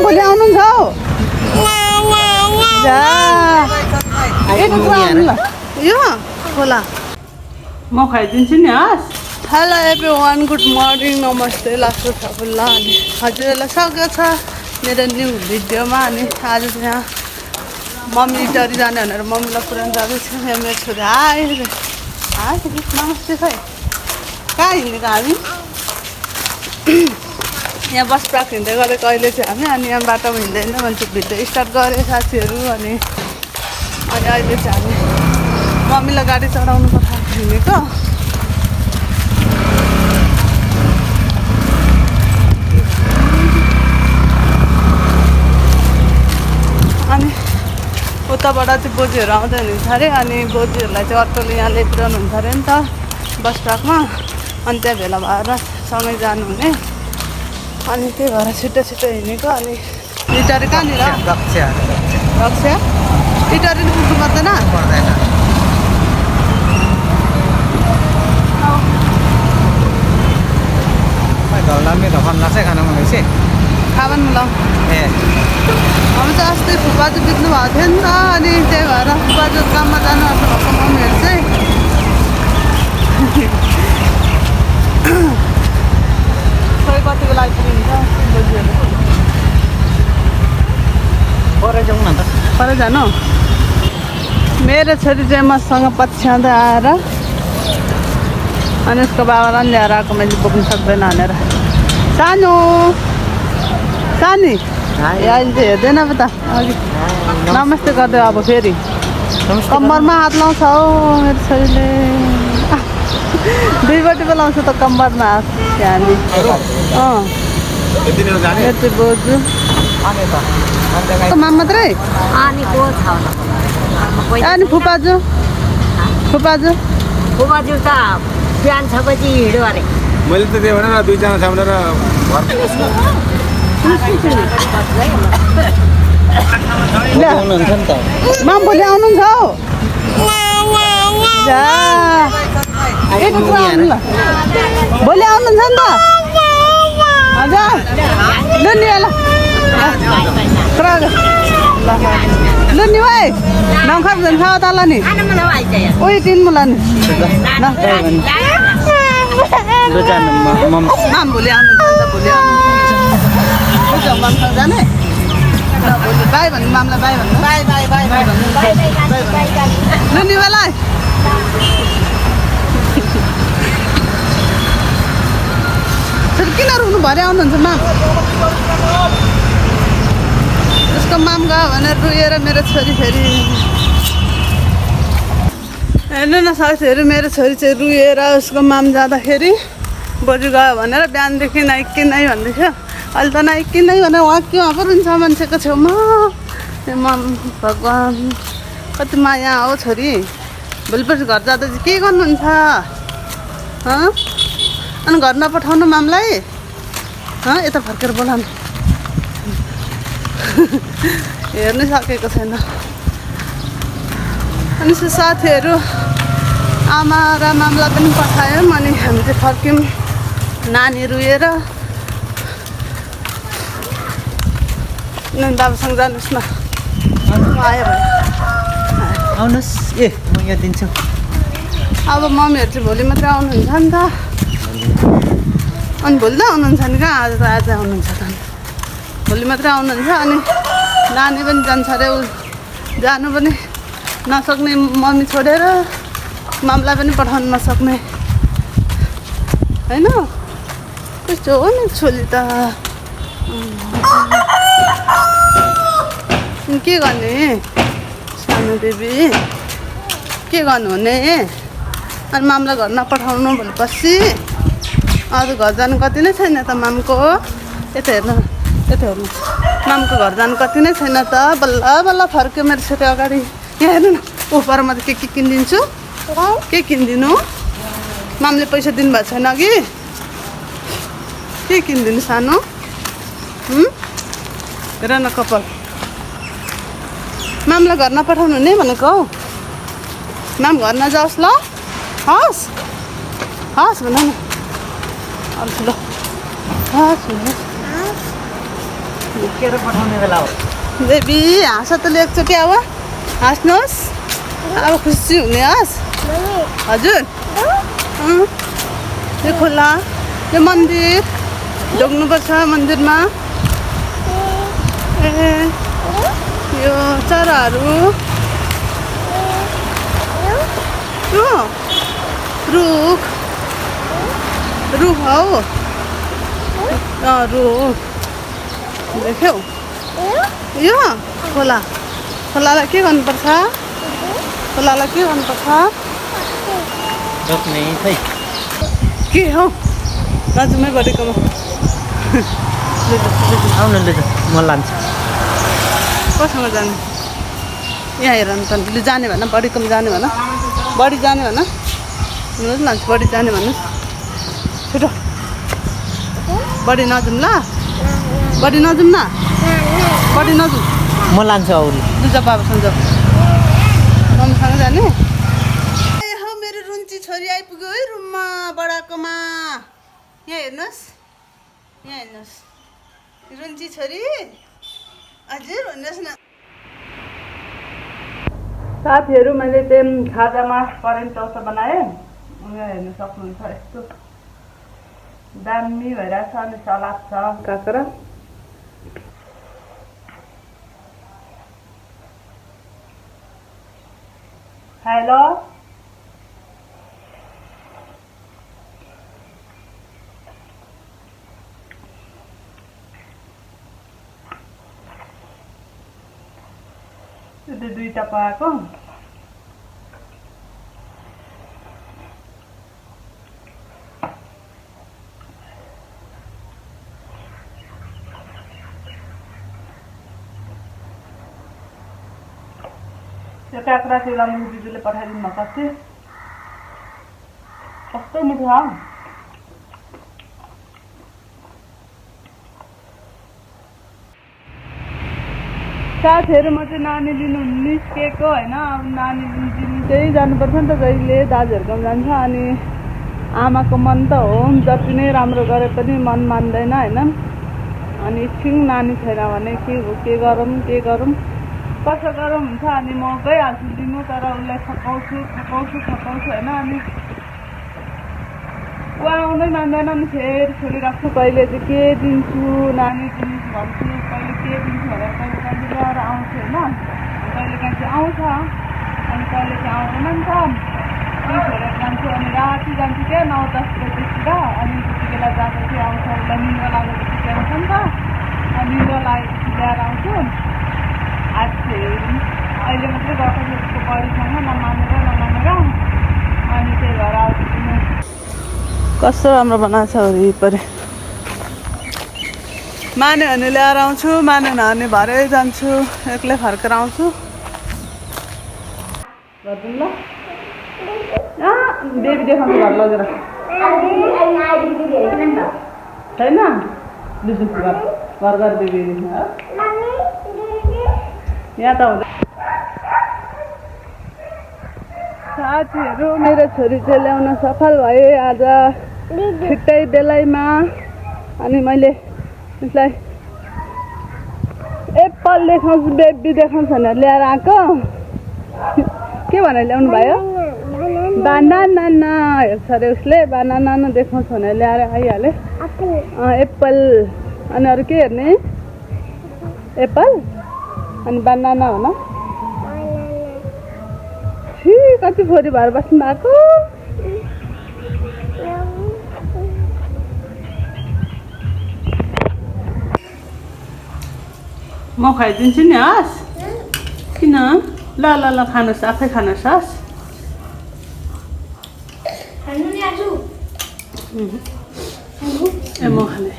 माम भोलि आउनुहुन्छ हौ यो खोला म खुवाइदिन्छु नि हस् हेलो एभ्रिवान गुड मर्निङ नमस्ते लासो ठकुल्ला अनि हजुरहरूलाई स्वागत छ मेरो न्यू भिडियोमा अनि आज चाहिँ यहाँ मम्मी डरी जाने भनेर मम्मीलाई पुऱ्याउनु जाँदैछु यहाँ मेरो छोरी आयो नमस्ते खै कहाँ हिँडेको हामी यहाँ बस पार्क हिँड्दै गरेको अहिले चाहिँ हामी अनि यहाँ बाटोमा हिँड्दै हिँड्दै मान्छे भिडियो स्टार्ट गरेँ साथीहरू अनि अहिले चाहिँ हामी मम्मीलाई गाडी चढाउनु पर्छ हिँडेको अनि उताबाट चाहिँ बोजूहरू आउँदै हुनुहुन्छ अरे अनि बोजूहरूलाई चाहिँ अटोले यहाँ ल्याइपुऱ्याउनु हुन्छ अरे नि त बस स्टपमा अनि त्यहाँ भेला भएर सँगै जानुहुने अनि त्यही भएर छिटो छिटो हिँडेको अनि इटारी कहाँनिर रक्ष्या इटारी पुग्नु पर्दैन खाबन मिलाउँ हामी चाहिँ अस्ति फुपाजु बित्नु भएको थियो नि त अनि त्यही भएर फुपाजु काममा जानु आएको भएको मम्मीहरू चाहिँ खोइ कतिको आइपुग्नुहुन्छ बोजूहरू परै जाउँ न त परै जानु मेरो छोरी चाहिँ मसँग पछ्याउँदै आएर अनि उसको बाबालाई पनि ल्याएर आएको मैले बोक्नु सक्दैन भनेर सानो सानी अहिले चाहिँ हेर्दैन पो त अघि नमस्ते गरिदियो अब फेरि कम्मरमा हात लाउँछ हौ मेरो छोरीले दुईपट्टि बोलाउँछ त कम्मरमा हात हामी यो चाहिँ बोजू माम मात्रै अनि फुपाजु फुपाजु फुपाजु त बिहान 6 बजी हिँड्यो अरे मैले त त्यही भनेर दुईजना छ भनेर हुनुहुन्छ नि त माम भोलि आउनुहुन्छ हौ भोलि आउनुहुन्छ नि त हजुर लु नि लु नि भाइ नखाप जान्छ तल नि उयो तिन मुला नि माम भोलि आउनुहुन्छ भोलि आउनुहुन्छ मामसँग जाने भोलि बाई भन्नु मामलाई बाई भन्नु बाई बाई बाई बाई भन्नु लु नि भाइलाई किन रुनु भरे आउनुहुन्छ माम उसको माम गयो भनेर रुएर मेरो छोरी फेरि हेर्नु न साथीहरू मेरो छोरी चाहिँ रुएर उसको माम जाँदाखेरि बोजू गयो भनेर बिहानदेखि नाइकिन नै भन्दै थियो अहिले त नाइकिन नै भनेर उहाँ के उहाँ पो रुन्छ मान्छेको छेउमा माम भगवान् कति माया हो छोरी भोलिपर्सि घर जाँदा चाहिँ के गर्नुहुन्छ अनि घर नपठाउनु मामलाई यता फर्केर बोलाउनु हेर्नु सकेको छैन अनि साथीहरू आमा र मामलाई पनि पठायौँ अनि हामी चाहिँ फर्क्यौँ नानी रुएर बाबासँग जानुहोस् न आयो भाइ आउनुहोस् ए म यहाँ दिन्छु अब मम्मीहरू चाहिँ भोलि मात्रै आउनुहुन्छ नि त अनि भोलि त आउनुहुन्छ नि कहाँ आज त आज आउनुहुन्छ त भोलि मात्रै आउनुहुन्छ अनि नानी पनि जान्छ अरे जानु पनि नसक्ने मम्मी छोडेर मामलाई पनि पठाउनु नसक्ने होइन कस्तो हो नि छोरी त के गर्ने सानो बेबी के गर्नुहुने अनि मामलाई घर नपठाउनु भोलिपर्सि अरू घर जानु कति नै छैन त मामको यता हेर्नु यता हेर्नु मामको घर जानु कति नै छैन त बल्ल बल्ल फर्क्यो मेरो छोरी अगाडि यहाँ हेर्नु न ऊपर म त के किनिदिन्छु के किनिदिनु मामले पैसा दिनुभएको छैन अघि के किनिदिनु सानो हेर न कपाल मामलाई घर नपठाउनु नि भनेको हौ माम घर नजाओस् ल हस् हस् भन न ल हस् झुकेर पठाउने बेला हो बेबी हाँस त एकचोटि अब हाँस्नुहोस् अब खुसी हुने हस् हजुर यो खोला यो मन्दिर ढोग्नुपर्छ मन्दिरमा ए यो चराहरू रुख रुख हौ रुख देख्यौ यो खोलालाई के गर्नुपर्छ खोलालाई के गर्नुपर्छ रोक्ने खै के हौ दाजुमै बढेकोमा आउनु लु म लान्छु कोसँग जाने यहाँ हेर न त लु जाने भन बढीकोमा जाने भन बढी जाने भन लान्छु बढी जाने भन्नुहोस् छिटो बढी नजाउँ ल बढी नजाउँ न बढी नजाउँ म लान्छु अरू लु जा बाबासँग जाऊ मम्मीसँग जाने ए हौ मेरो रुन्ची छोरी आइपुग्यो है रुममा बडाकोमा यहाँ हेर्नुहोस् रुन्ची छोरी हजुर भन्नुहोस् न साथीहरू मैले चाहिँ खाजामा करेन्ट चौसा बनाएँ यहाँ हेर्नु सक्नुहुन्छ यस्तो दामी भइरहेछ अनि सलाद छ काँक्रा हेलो दुईटा पकाएको त्यो काँक्रा चाहिँ रमेश दिदीले पठाइदिनु भएको थियो कस्तो मिठो हो साथीहरू म चाहिँ नानी लिनु निस्केको होइन अब नानी लिनु चाहिँ जानुपर्छ नि त जहिले दाजुहरूकोमा जान्छ अनि आमाको मन त हो जति नै राम्रो गरे पनि मन मान्दैन होइन अनि एकछिन नानी छैन भने के गरौँ कसो गरौँ हुन्छ अनि म गइहाल्छु लिनु तर उसलाई थकाउँछु होइन अनि ऊ आउँदै मान्दैन अनि फेरि छोडिराख्छु कहिले चाहिँ के दिन्छु नानी दिन्छु भन्छु कहिले के दिन्छु भनेर कहिले काहीँ ल्याएर आउँछु होइन कहिले काहीँ चाहिँ आउँछ अनि कहिले चाहिँ आउँदैन नि त त्यही छोडेर जान्छु अनि राति जान्छु क्या 9-10 बजीतिर अनि त्यति बेला जाँदा चाहिँ आउँछ उसलाई निन्द्रा लागेपछि ल्याउँछ नि त अनि निन्द्रा लागेपछि ल्याएर आउँछु आज चाहिँ अहिले मात्रै गएको उसको बडीसँग नमानेर अनि त्यही भएर आउँछु कस्तो राम्रो बनाएको छ वरिपरि माने भने ल्याएर आउँछु मानेन भने भरे जान्छु एक्लै फर्केर आउँछु गरिदिउँ ल बेबी देखाउँछु घर लगेर छैन लुजु घर बेबी यहाँ त हुँदैन साथीहरू मेरो छोरी चाहिँ ल्याउन सफल भए आज छिट्टै बेलैमा अनि मैले उसलाई एप्पल देखाउँछु बेबी देखाउँछु भनेर ल्याएर आएको के भनेर ल्याउनु भयो बानाना हेर्छ अरे उसले बानाना देखाउँछु भनेर ल्याएर आइहालेँ एप्पल अनि अरू के हेर्ने एप्पल अनि बानाना हो न छि कति फोरी भएर बस्नु भएको म खुवाइदिन्छु नि हस् किन ल खानुहोस् आफै खानुहोस् हस् ए म खाने